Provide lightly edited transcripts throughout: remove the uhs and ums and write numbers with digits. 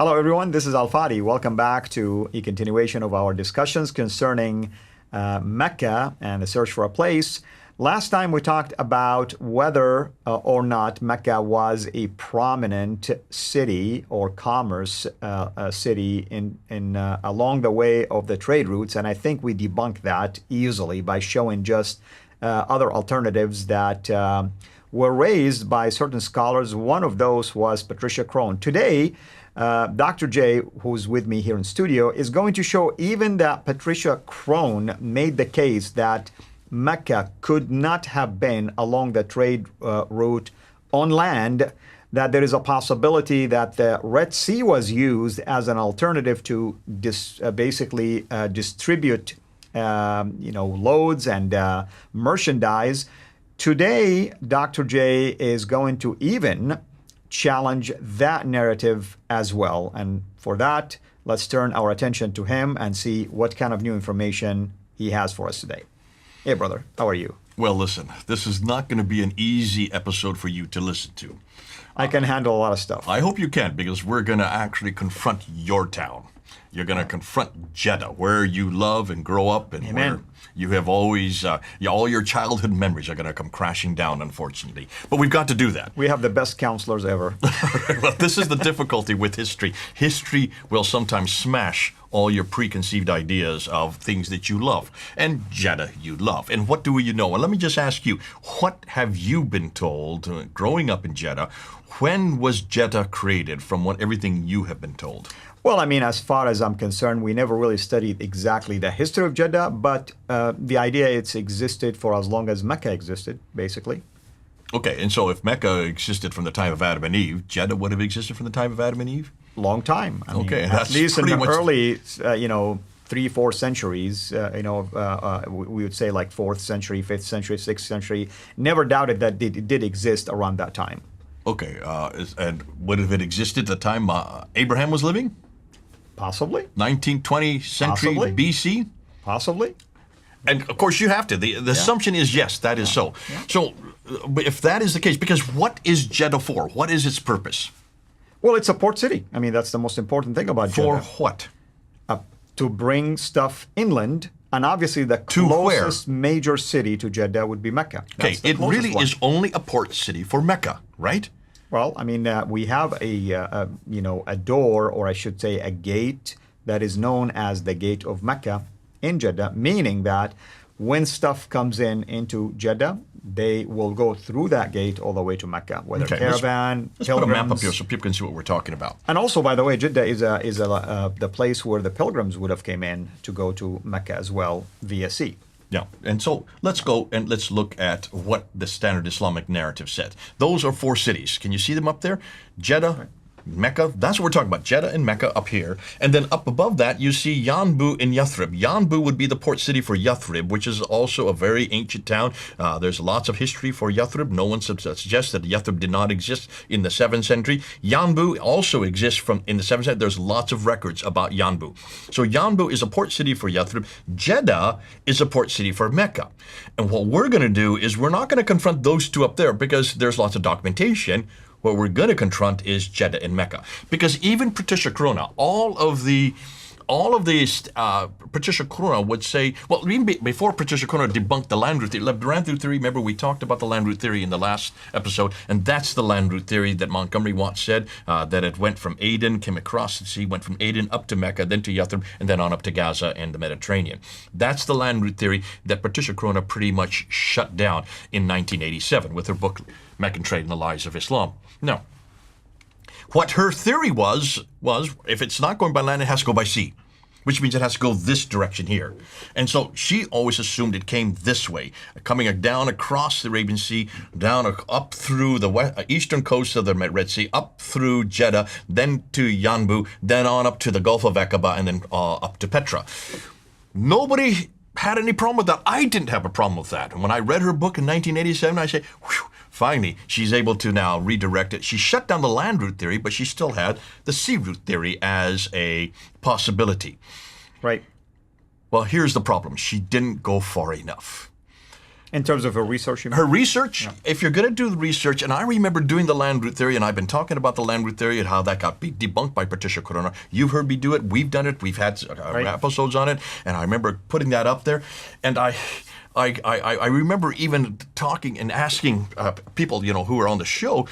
Hello, everyone. This is Al-Fadi. Welcome back to a continuation of our discussions concerning Mecca and the search for a place. Last time we talked about whether or not Mecca was a prominent city or commerce city in along the way of the trade routes, and I think we debunked that easily by showing just other alternatives that were raised by certain scholars. One of those was Patricia Crone. Today, Dr. J, who's with me here in studio, is going to show even that Patricia Crone made the case that Mecca could not have been along the trade route on land, that there is a possibility that the Red Sea was used as an alternative to basically distribute loads and merchandise. Today, Dr. J is going to even challenge that narrative as well. And for that, let's turn our attention to him and see what kind of new information he has for us today. Hey, brother, how are you? Well, listen, this is not going to be an easy episode for you to listen to. I can handle a lot of stuff. I hope you can, because we're going to actually confront your town. You're going to confront Jeddah, where you love and grow up, and Amen. where you have always, all your childhood memories are going to come crashing down, unfortunately. But we've got to do that. We have the best counselors ever. Well, this is the difficulty with history. History will sometimes smash all your preconceived ideas of things that you love. And Jeddah you love. And what do you know? Well, let me just ask you, what have you been told growing up in Jeddah? When was Jeddah created, from everything you have been told? Well, I mean, as far as I'm concerned, we never really studied exactly the history of Jeddah, but the idea it's existed for as long as Mecca existed, basically. Okay, and so if Mecca existed from the time of Adam and Eve, Jeddah would have existed from the time of Adam and Eve? Long time. I mean, that's at least in the pretty much early, 3-4 centuries, we would say like 4th century, 5th century, 6th century. Never doubted that it did exist around that time. Okay, and would have it existed at the time Abraham was living? Possibly. 19th, 20th century Possibly. BC? Possibly. And of course you have to. The assumption is yes, that is so. Yeah. So if that is the case, because what is Jeddah for? What is its purpose? Well, it's a port city. I mean, that's the most important thing about For Jeddah. what? To bring stuff inland. And obviously the To where? closest major city to Jeddah would be Mecca. Okay, That's the it closest really one. is only a port city for Mecca, right? Well, I mean, we have a door, or I should say a gate, that is known as the Gate of Mecca in Jeddah, meaning that when stuff comes into Jeddah, they will go through that gate all the way to Mecca, whether Okay, caravan, Let's put a map up pilgrims. here so people can see what we're talking about. And also, by the way, Jeddah is the place where the pilgrims would have came in to go to Mecca as well via sea. Yeah, and so let's go and let's look at what the standard Islamic narrative said. Those are 4 cities. Can you see them up there? Jeddah, Mecca, that's what we're talking about, Jeddah and Mecca up here. And then up above that, you see Yanbu and Yathrib. Yanbu would be the port city for Yathrib, which is also a very ancient town. There's lots of history for Yathrib. No one suggests that Yathrib did not exist in the 7th century. Yanbu also exists in the 7th century. There's lots of records about Yanbu. So Yanbu is a port city for Yathrib. Jeddah is a port city for Mecca. And what we're going to do is we're not going to confront those two up there because there's lots of documentation. What we're going to confront is Jeddah and Mecca, because even Patricia Crone, all of the Patricia Crone would say, well, even before Patricia Crone debunked the land route theory, remember we talked about the land route theory in the last episode, and that's the land route theory that Montgomery Watt said, that it went from Aden, came across the sea, went from Aden up to Mecca, then to Yathrib, and then on up to Gaza and the Mediterranean. That's the land route theory that Patricia Crone pretty much shut down in 1987 with her book, Meccan Trade and the Lies of Islam. Now, what her theory was if it's not going by land, it has to go by sea, which means it has to go this direction here. And so she always assumed it came this way, coming down across the Arabian Sea, down up through the eastern coast of the Red Sea, up through Jeddah, then to Yanbu, then on up to the Gulf of Aqaba, and then up to Petra. Nobody had any problem with that. I didn't have a problem with that. And when I read her book in 1987, I said, whew, finally, she's able to now redirect it. She shut down the land route theory, but she still had the sea route theory as a possibility. Right. Well, here's the problem. She didn't go far enough. In terms of her research, you mean? Her research, if you're going to do the research, and I remember doing the land route theory, and I've been talking about the land route theory and how that got debunked by Patricia Corona. You've heard me do it. We've done it. We've had episodes on it, and I remember putting that up there. And I remember even talking and asking people, who were on the show,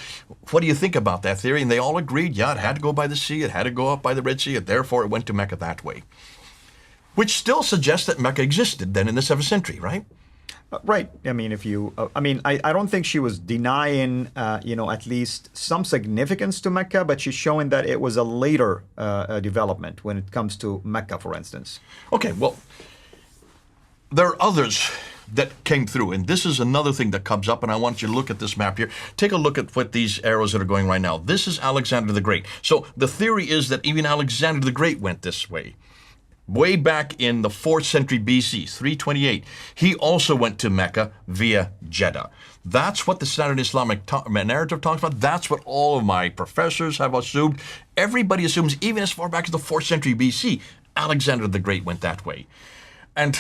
what do you think about that theory? And they all agreed, yeah, it had to go by the sea, it had to go up by the Red Sea, and therefore it went to Mecca that way. Which still suggests that Mecca existed then in the 7th century, right? Right. I mean, I don't think she was denying, at least some significance to Mecca, but she's showing that it was a later development when it comes to Mecca, for instance. Okay, well, there are others that came through, and this is another thing that comes up, and I want you to look at this map here. Take a look at what these arrows that are going right now. This is Alexander the Great. So the theory is that even Alexander the Great went this way. Way back in the 4th century BC, 328, he also went to Mecca via Jeddah. That's what the standard Islamic narrative talks about. That's what all of my professors have assumed. Everybody assumes, even as far back as the 4th century BC, Alexander the Great went that way. And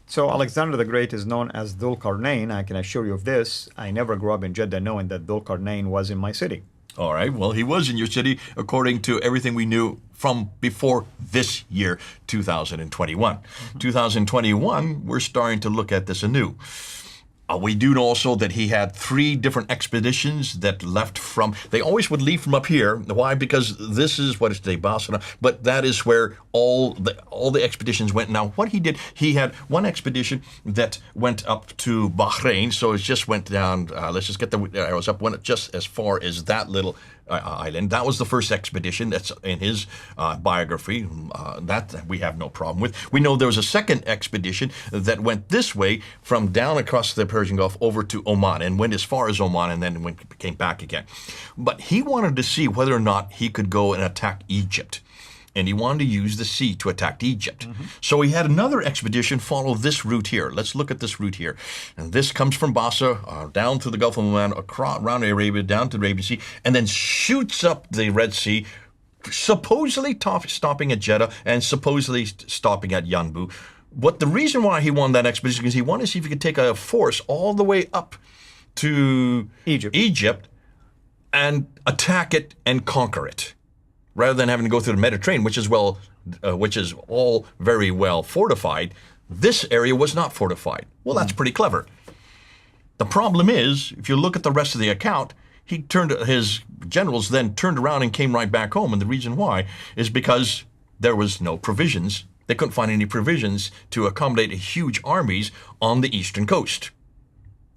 so Alexander the Great is known as Dhul Qarnayn. I can assure you of this. I never grew up in Jeddah knowing that Dhul Qarnayn was in my city. All right, well, he was in your city according to everything we knew from before this year, 2021. 2021, we're starting to look at this anew. We do know also that he had 3 different expeditions that left from, they always would leave from up here. Why? Because this is what is today Basra, but that is where all the expeditions went. Now, what he did, he had one expedition that went up to Bahrain, so it just went down, let's just get the arrows up, went just as far as that little island. That was the first expedition. That's in his biography. That we have no problem with. We know there was a second expedition that went this way from down across the Persian Gulf over to Oman and went as far as Oman and then came back again. But he wanted to see whether or not he could go and attack Egypt. And he wanted to use the sea to attack Egypt. So he had another expedition follow this route here. Let's look at this route here. And this comes from Basra, down through the Gulf of Oman, around Arabia, down to the Arabian Sea, and then shoots up the Red Sea, supposedly stopping at Jeddah and supposedly stopping at Yanbu. But the reason why he won that expedition is he wanted to see if he could take a force all the way up to Egypt and attack it and conquer it, rather than having to go through the Mediterranean, which is all very well fortified. This area was not fortified. Well, that's pretty clever. The problem is, if you look at the rest of the account, his generals then turned around and came right back home. And the reason why is because there was no provisions. They couldn't find any provisions to accommodate huge armies on the eastern coast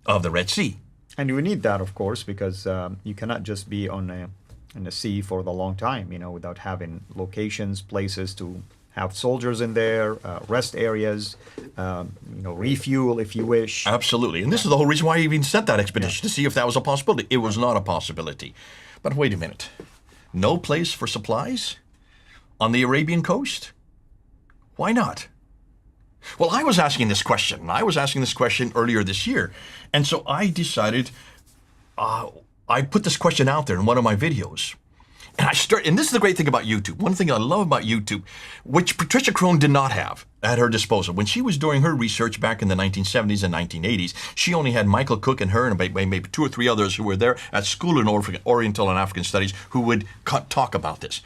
of the Red Sea. And you need that, of course, because you cannot just be in the sea for the long time, without having locations, places to have soldiers in there, rest areas, refuel if you wish. Absolutely. And this is the whole reason why he even sent that expedition, to see if that was a possibility. It was not a possibility. But wait a minute. No place for supplies on the Arabian coast? Why not? Well, I was asking this question. Earlier this year. And so I decided, I put this question out there in one of my videos. And this is the great thing about YouTube. One thing I love about YouTube, which Patricia Crone did not have at her disposal. When she was doing her research back in the 1970s and 1980s, she only had Michael Cook and her and maybe 2 or 3 others who were there at School in Oriental and African Studies who would talk about this.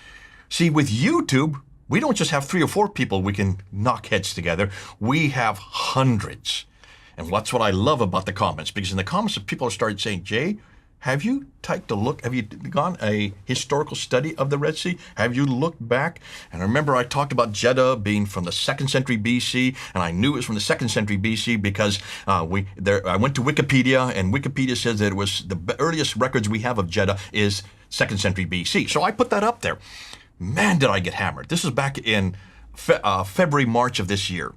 See, with YouTube, we don't just have 3 or 4 people we can knock heads together. We have hundreds. And that's what I love about the comments, because in the comments, people started saying, Jay, have you taken a look? Have you gone a historical study of the Red Sea? Have you looked back? And I remember I talked about Jeddah being from the 2nd century BC, and I knew it was from the 2nd century BC because I went to Wikipedia, and Wikipedia says that it was the earliest records we have of Jeddah is 2nd century BC. So I put that up there. Man, did I get hammered. This is back in February, March of this year.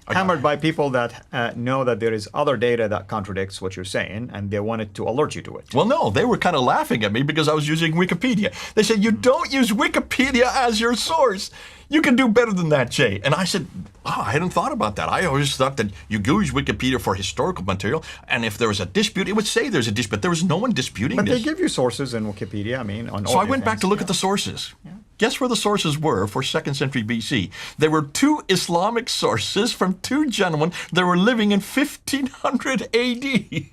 Hammered by people that know that there is other data that contradicts what you're saying, and they wanted to alert you to it. Well, no, they were kind of laughing at me because I was using Wikipedia. They said, you don't use Wikipedia as your source. You can do better than that, Jay. And I said, I hadn't thought about that. I always thought that you use Wikipedia for historical material, and if there was a dispute, it would say there's a dispute. There was no one disputing this. But they give you sources in Wikipedia, So I went back to look at the sources. Yeah. Guess where the sources were for 2nd century BC? There were two Islamic sources from two gentlemen that were living in 1500 AD. Okay,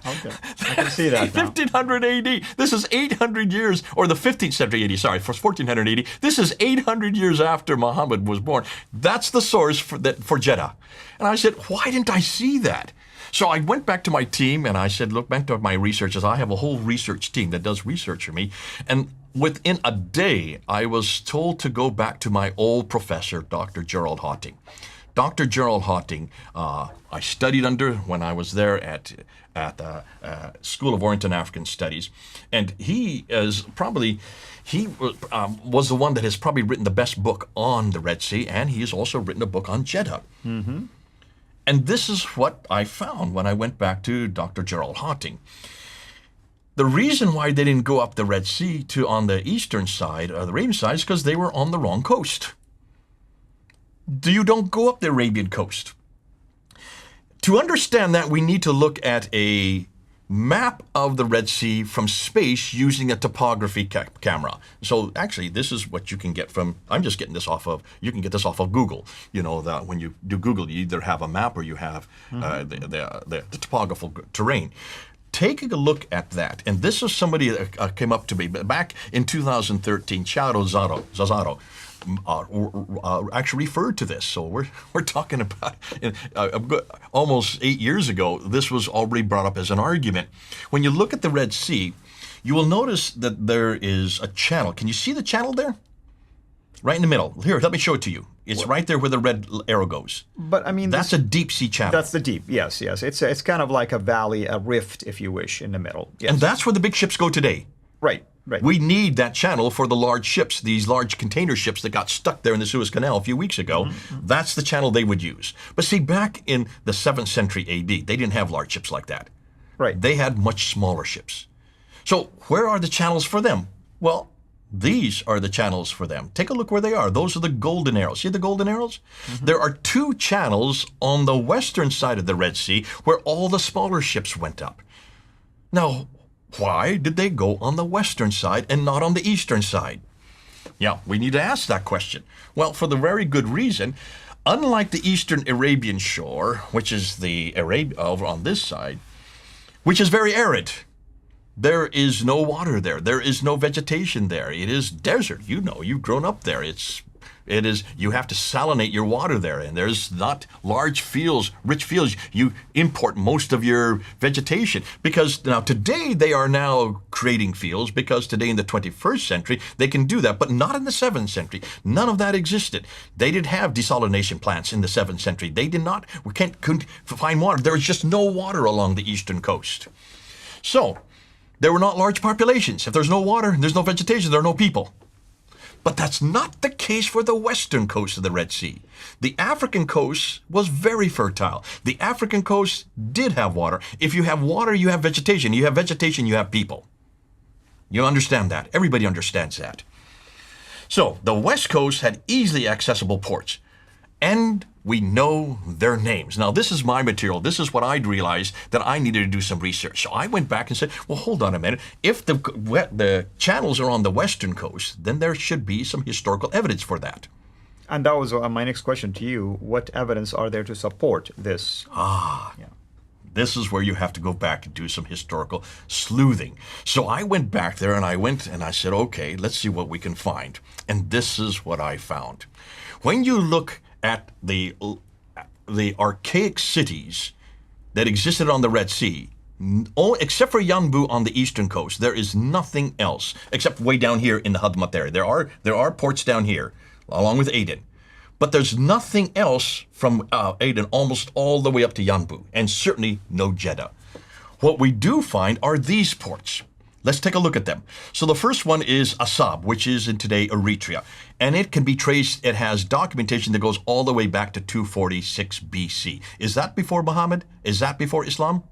I can see that now. 1500 AD. This is 800 years, or the 15th century AD, sorry, for 1400 AD. This is 800 years after Muhammad was born. That's the source for Jeddah. And I said, why didn't I see that? So I went back to my team and I said, look, back to my researchers. I have a whole research team that does research for me. And within a day, I was told to go back to my old professor, Dr. Gerald Hotting. Dr. Gerald Hotting, I studied under when I was there at School of Oriental and African Studies. And he was the one that has probably written the best book on the Red Sea. And he has also written a book on Jeddah. Mm-hmm. And this is what I found when I went back to Dr. Gerald Hotting. The reason why they didn't go up the Red Sea on the eastern side, or the Arabian side, is because they were on the wrong coast. You don't go up the Arabian coast. To understand that, we need to look at a map of the Red Sea from space using a topography camera. So actually, this is what you can get from, I'm just getting this off of, you can get this off of Google. You know, that when you do Google, you either have a map or you have the topographical terrain. Taking a look at that, and this is somebody that came up to me back in 2013, Charo Zazaro, actually referred to this. So we're talking about almost 8 years ago. This was already brought up as an argument. When you look at the Red Sea, you will notice that there is a channel. Can you see the channel there? Right in the middle. Here, let me show it to you. It's right there where the red arrow goes. But I mean, that's a deep sea channel. That's the deep. Yes, yes. It's kind of like a valley, a rift, if you wish, in the middle. Yes. And that's where the big ships go today. Right. Right. We need that channel for the large ships, these large container ships that got stuck there in the Suez Canal a few weeks ago. Mm-hmm. That's the channel they would use. But see, back in the 7th century AD, they didn't have large ships like that. Right. They had much smaller ships. So where are the channels for them? Well, these are the channels for them. Take a look where they are. Those are the golden arrows. See the golden arrows? Mm-hmm. There are two channels on the western side of the Red Sea where all the smaller ships went up. Now, why did they go on the western side and not on the eastern side? Yeah, we need to ask that question. Well, for the very good reason, unlike the eastern Arabian shore, which is the Arabia over on this side, which is very arid. There is no water there. There is no vegetation there. It is desert. You know, you've grown up there. It is, you have to salinate your water there, and there's not large fields, rich fields. You import most of your vegetation because now today they are now creating fields because today in the 21st century they can do that, but not in the 7th century. None of that existed. They didn't have desalination plants in the 7th century. They did not, couldn't find water. There was just no water along the eastern coast. So there were not large populations. If there's no water, there's no vegetation, there are no people. But that's not the case for the western coast of the Red Sea. The African coast was very fertile. The African coast did have water. If you have water, you have vegetation. You have vegetation, you have people. You understand that. Everybody understands that. So the west coast had easily accessible ports. And we know their names. Now, this is my material. This is what I'd realized that I needed to do some research. So I went back and said, well, hold on a minute. If the channels are on the western coast, then there should be some historical evidence for that. And that was my next question to you. What evidence are there to support this? This is where you have to go back and do some historical sleuthing. So I went back there and I said, okay, let's see what we can find. And this is what I found. When you look at the archaic cities that existed on the Red Sea, except for Yanbu on the eastern coast, there is nothing else except way down here in the Hadmat area. There are ports down here, along with Aden. But there's nothing else from Aden almost all the way up to Yanbu, and certainly no Jeddah. What we do find are these ports. Let's take a look at them. So the first one is Assab, which is in today Eritrea. And it can be traced, it has documentation that goes all the way back to 246 BC. Is that before Muhammad? Is that before Islam?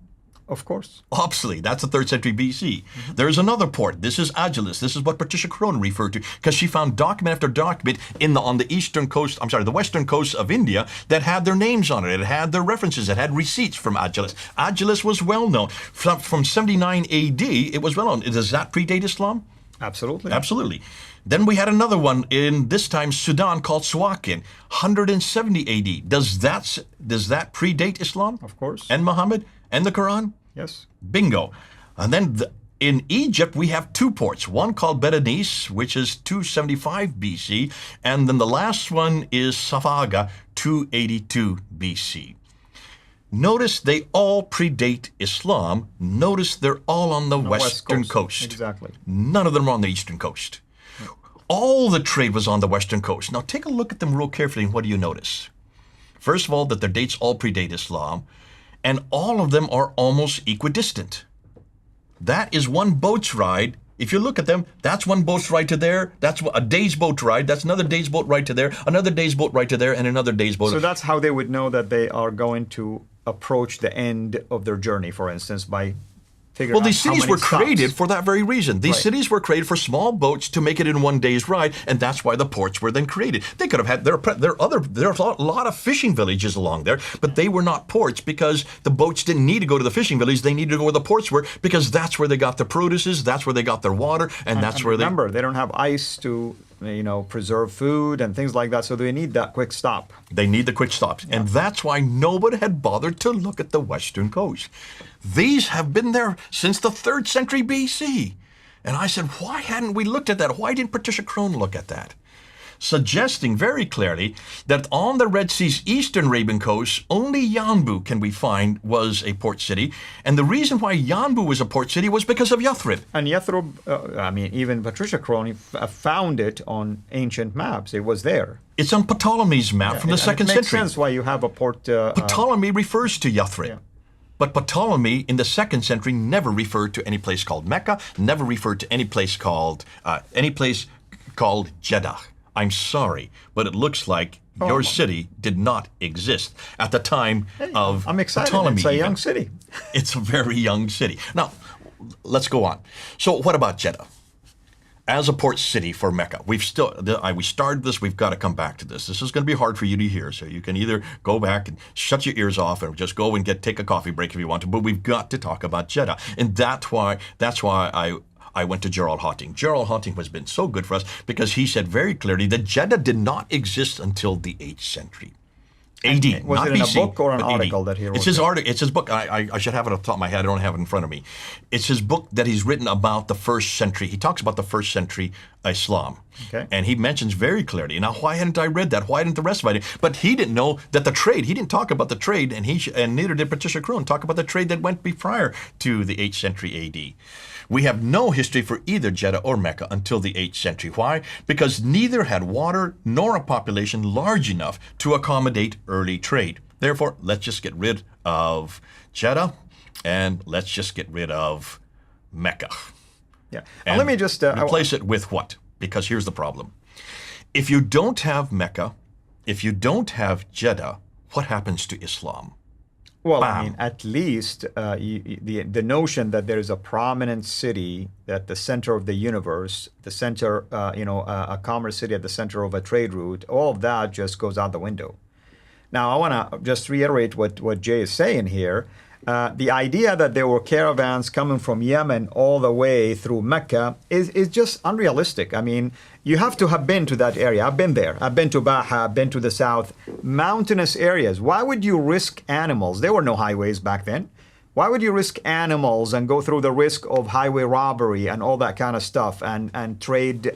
Of course. Obviously, that's the 3rd century BC. Mm-hmm. There's another port. This is Agilis. This is what Patricia Crone referred to because she found document after document on the eastern coast, the western coast of India that had their names on it. It had their references. It had receipts from Agilis. Agilis was well known. From 79 AD, it was well known. Does that predate Islam? Absolutely. Absolutely. Then we had another one in this time Sudan called Suakin, 170 AD. Does that predate Islam? Of course. And Muhammad and the Quran? Yes. Bingo. And then in Egypt, we have two ports, one called Berenice, which is 275 BC, and then the last one is Safaga, 282 BC. Notice they all predate Islam. Notice they're all on the western coast. Exactly. None of them are on the eastern coast. All the trade was on the western coast. Now take a look at them real carefully, and what do you notice? First of all, that their dates all predate Islam, and all of them are almost equidistant. That is one boat's ride. If you look at them, that's one boat's ride to there. That's a day's boat ride. That's another day's boat ride to there. Another day's boat ride to there, and another day's boat. So that's how they would know that they are going to approach the end of their journey, for instance, by figuring out these how cities many were stops. created for that very reason. These cities were created for small boats to make it in one day's ride, and that's why the ports were then created. They could have had there are a lot of fishing villages along there, but they were not ports because the boats didn't need to go to the fishing villages. They needed to go where the ports were because that's where they got their produces, that's where they got their water, and that's where remember, they don't have ice to preserve food and things like that, so they need that quick stop. They need the quick stops. And that's why nobody had bothered to look at the western coast. These have been there since the 3rd century BC. And I said, why hadn't we looked at that? Why didn't Patricia Crone look at that? Suggesting very clearly that on the Red Sea's eastern Arabian coast, only Yanbu can we find was a port city. And the reason why Yanbu was a port city was because of Yathrib. And Yathrib, even Patricia Crone found it on ancient maps. It was there. It's on Ptolemy's map from the 2nd century. It makes sense why you have a port. Ptolemy refers to Yathrib. Yeah. But Ptolemy in the 2nd century never referred to any place called Mecca, never referred to any place called Jeddah. I'm sorry, but it looks like your city did not exist at the time of I'm excited. Ptolemy. It's a young city. It's a very young city. Now, let's go on. So what about Jeddah? As a port city for Mecca, we started this, we've got to come back to this. This is going to be hard for you to hear, so you can either go back and shut your ears off or just go and take a coffee break if you want to, but we've got to talk about Jeddah. And that's why I went to Gerald Hotting. Gerald Hotting has been so good for us because he said very clearly that Jeddah did not exist until the 8th century. AD, was not it in BC, a book or an but AD. article that he wrote? It's his article. It's his book. I should have it off the top of my head. I don't have it in front of me. It's his book that he's written about the 1st century. He talks about the 1st century Islam. Okay. And he mentions very clearly. Now, why hadn't I read that? Why didn't the rest of it? But he didn't know that the trade. He didn't talk about the trade, and neither did Patricia Crone talk about the trade that went prior to the 8th century AD. We have no history for either Jeddah or Mecca until the 8th century. Why? Because neither had water nor a population large enough to accommodate early trade. Therefore, let's just get rid of Jeddah and let's just get rid of Mecca. Yeah. And let me just replace it with what? Because here's the problem. If you don't have Mecca, if you don't have Jeddah, what happens to Islam? Well, Bam. I mean, at least the notion that there is a prominent city at the center of the universe, the center, a commerce city at the center of a trade route, all of that just goes out the window. Now, I want to just reiterate what Jay is saying here. The idea that there were caravans coming from Yemen all the way through Mecca is just unrealistic. I mean, you have to have been to that area. I've been there. I've been to Baha. I've been to the south. Mountainous areas. Why would you risk animals? There were no highways back then. Why would you risk animals and go through the risk of highway robbery and all that kind of stuff and trade,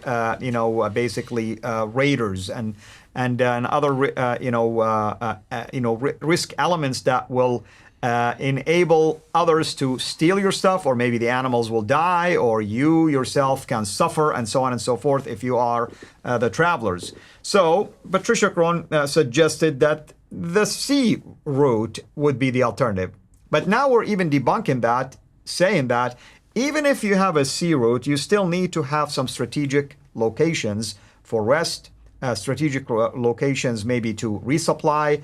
basically raiders and other, risk elements that will enable others to steal your stuff, or maybe the animals will die, or you yourself can suffer, and so on and so forth if you are the travelers. So Patricia Crone suggested that the sea route would be the alternative. But now we're even debunking that, saying that even if you have a sea route, you still need to have some strategic locations for rest, strategic locations maybe to resupply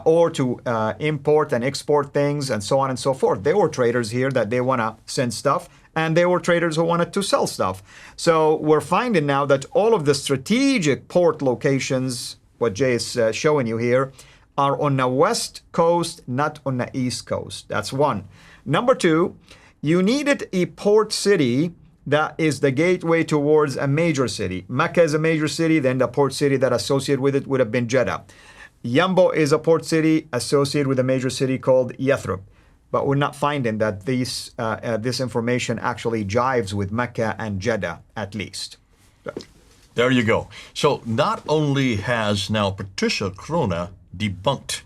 or to import and export things and so on and so forth. There were traders here that they want to send stuff, and there were traders who wanted to sell stuff. So we're finding now that all of the strategic port locations, what Jay is showing you here, are on the west coast, not on the east coast. That's one. Number two, you needed a port city that is the gateway towards a major city. Mecca is a major city, then the port city that associated with it would have been Jeddah. Yambo is a port city associated with a major city called Yathrib. But we're not finding that this information actually jives with Mecca and Jeddah, at least. There you go. So not only has now Patricia Krona debunked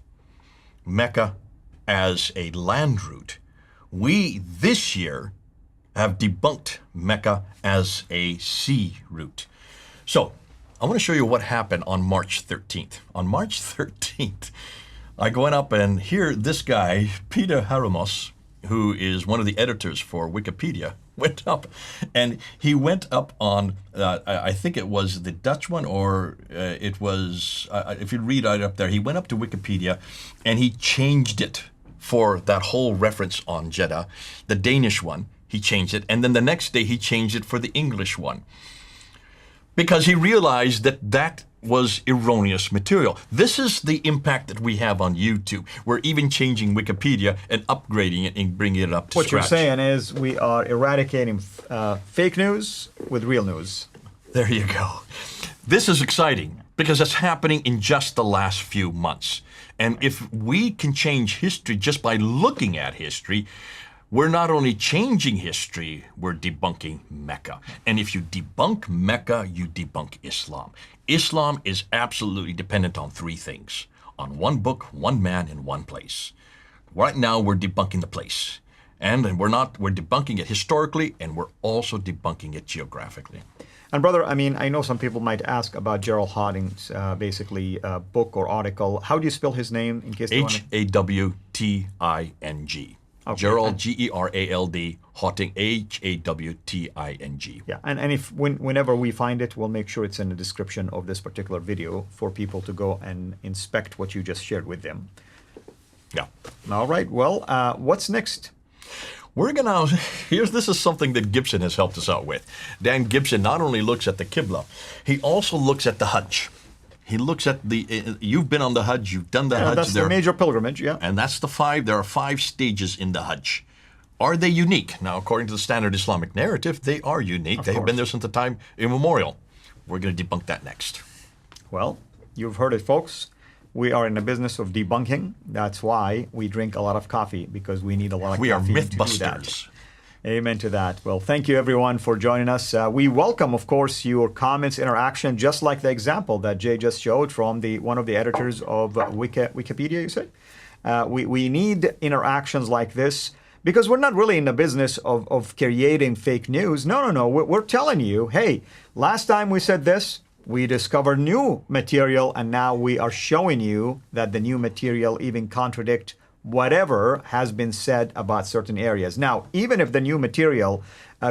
Mecca as a land route, we this year have debunked Mecca as a sea route. So I want to show you what happened on March 13th. On March 13th, I went up and here this guy, Peter Haramos, who is one of the editors for Wikipedia, went up and he went up on, I think it was the Dutch one or it was, if you read right up there, he went up to Wikipedia and he changed it for that whole reference on Jeddah. The Danish one, he changed it. And then the next day he changed it for the English one. Because he realized that that was erroneous material. This is the impact that we have on YouTube. We're even changing Wikipedia and upgrading it and bringing it up to scratch. What you're saying is we are eradicating fake news with real news. There you go. This is exciting because it's happening in just the last few months. And if we can change history just by looking at history, we're not only changing history, we're debunking Mecca. And if you debunk Mecca, you debunk Islam. Islam is absolutely dependent on three things: on one book, one man, and one place. Right now, we're debunking the place. And we're debunking it historically, and we're also debunking it geographically. And brother, I mean, I know some people might ask about Gerald Harding's basically book or article. How do you spell his name in case they want to? Hawting. Okay. Gerald, Gerald, Hawting, Hawting. Yeah, and if whenever we find it, we'll make sure it's in the description of this particular video for people to go and inspect what you just shared with them. Yeah. All right, well, what's next? We're going to, this is something that Gibson has helped us out with. Dan Gibson not only looks at the Qibla, he also looks at the Hajj. He looks at you've been on the Hajj, you've done the Hajj. That's the major pilgrimage, yeah. And that's there are 5 stages in the Hajj. Are they unique? Now, according to the standard Islamic narrative, they are unique. They have been there since the time immemorial. We're going to debunk that next. Well, you've heard it, folks. We are in the business of debunking. That's why we drink a lot of coffee, because we need a lot of caffeine. We are mythbusters. Amen to that. Well, thank you everyone for joining us. We welcome, of course, your comments, interaction, just like the example that Jay just showed from one of the editors of Wikipedia, you said? We need interactions like this because we're not really in the business of creating fake news. No. We're telling you, hey, last time we said this, we discovered new material, and now we are showing you that the new material even contradicts whatever has been said about certain areas. Now, even if the new material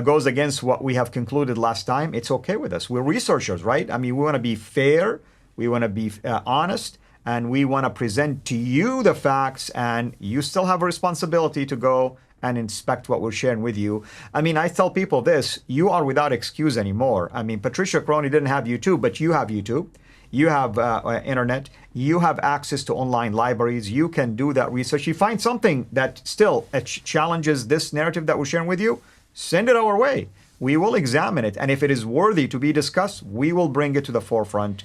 goes against what we have concluded last time, it's okay with us. We're researchers, right? I mean, we want to be fair, we want to be honest, and we want to present to you the facts, and you still have a responsibility to go and inspect what we're sharing with you. I mean, I tell people this, you are without excuse anymore. I mean, Patricia Krona didn't have YouTube, but you have YouTube. You have internet, you have access to online libraries, you can do that research. You find something that still challenges this narrative that we're sharing with you, send it our way. We will examine it, and if it is worthy to be discussed, we will bring it to the forefront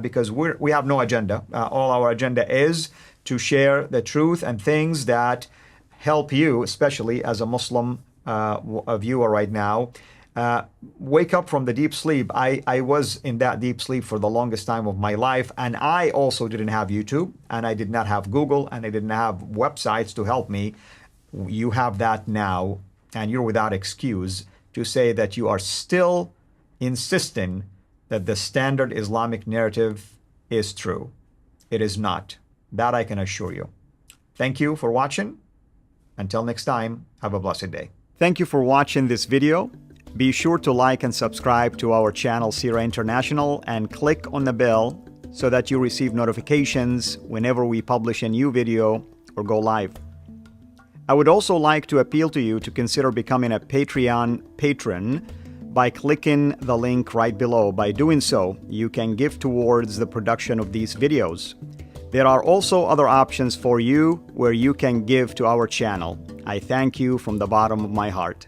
because we have no agenda. All our agenda is to share the truth and things that help you, especially as a Muslim viewer right now, wake up from the deep sleep. I was in that deep sleep for the longest time of my life, and I also didn't have YouTube, and I did not have Google, and I didn't have websites to help me. You have that now, and you're without excuse to say that you are still insisting that the standard Islamic narrative is true. It is not. That I can assure you. Thank you for watching. Until next time, have a blessed day. Thank you for watching this video. Be sure to like and subscribe to our channel, Sira International, and click on the bell so that you receive notifications whenever we publish a new video or go live. I would also like to appeal to you to consider becoming a Patreon patron by clicking the link right below. By doing so, you can give towards the production of these videos. There are also other options for you where you can give to our channel. I thank you from the bottom of my heart.